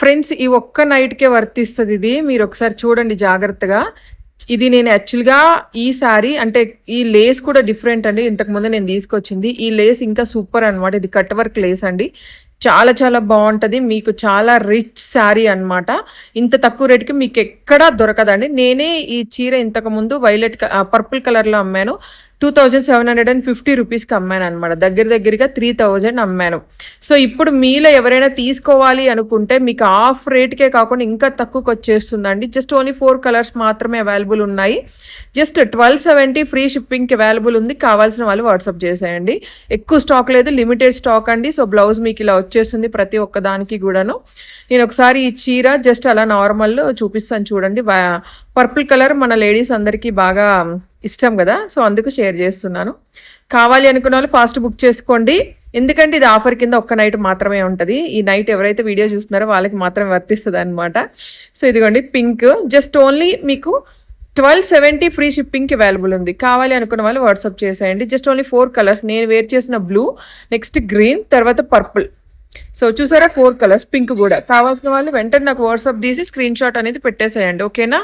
Friends ఈ ఒక్క నైట్కే వర్తిస్తుంది ఇది. మీరు ఒకసారి చూడండి జాగ్రత్తగా. ఇది నేను యాక్చువల్గా ఈ సారీ అంటే ఈ లేస్ కూడా డిఫరెంట్ అండి. ఇంతకుముందు నేను తీసుకొచ్చింది ఈ లేస్ ఇంకా సూపర్ అనమాట. ఇది కట్ వర్క్ లేస్ అండి. చాలా చాలా బాగుంటుంది. మీకు చాలా రిచ్ శారీ అనమాట. ఇంత తక్కువ రేటుకి మీకు ఎక్కడా దొరకదండి. నేనే ఈ చీర ఇంతకుముందు వైలెట్ పర్పుల్ కలర్లో అమ్మాను. 2750 రూపీస్కి అమ్మాను అనమాట. దగ్గరగా 3000 అమ్మాను. సో ఇప్పుడు మీలో ఎవరైనా తీసుకోవాలి అనుకుంటే మీకు ఆఫ్ రేట్కే కాకుండా ఇంకా తక్కువకి వచ్చేస్తుందండి. జస్ట్ ఓన్లీ 4 కలర్స్ మాత్రమే అవైలబుల్ ఉన్నాయి. జస్ట్ 1270 ఫ్రీ షిప్పింగ్కి అవైలబుల్ ఉంది. కావాల్సిన వాళ్ళు వాట్సాప్ చేసేయండి. ఎక్కువ స్టాక్ లేదు, లిమిటెడ్ స్టాక్ అండి. సో బ్లౌజ్ మీకు ఇలా వచ్చేస్తుంది ప్రతి ఒక్క దానికి కూడాను. నేను ఒకసారి ఈ చీర జస్ట్ అలా నార్మల్ చూపిస్తాను చూడండి. పర్పుల్ కలర్ మన లేడీస్ అందరికీ బాగా ఇష్టం కదా, సో అందుకు షేర్ చేస్తున్నాను. కావాలి అనుకున్న వాళ్ళు ఫాస్ట్ బుక్ చేసుకోండి. ఎందుకంటే ఇది ఆఫర్ కింద ఒక్క నైట్ మాత్రమే ఉంటుంది. ఈ నైట్ ఎవరైతే వీడియో చూస్తున్నారో వాళ్ళకి మాత్రమే వర్తిస్తుంది అనమాట. సో ఇదిగోండి పింక్, జస్ట్ ఓన్లీ మీకు 1270 ఫ్రీ షిప్పింగ్కి అవైలబుల్ ఉంది. కావాలి అనుకున్న వాళ్ళు వాట్సాప్ చేసేయండి. Just only 4 colours. నేను వేర్ చేసిన బ్లూ, నెక్స్ట్ గ్రీన్, తర్వాత పర్పుల్. సో చూసారా 4 కలర్స్, పింక్ కూడా. కావాల్సిన వాళ్ళు వెంటనే నాకు వాట్సాప్ తీసి స్క్రీన్ షాట్ అనేది పెట్టేసేయండి. ఓకేనా?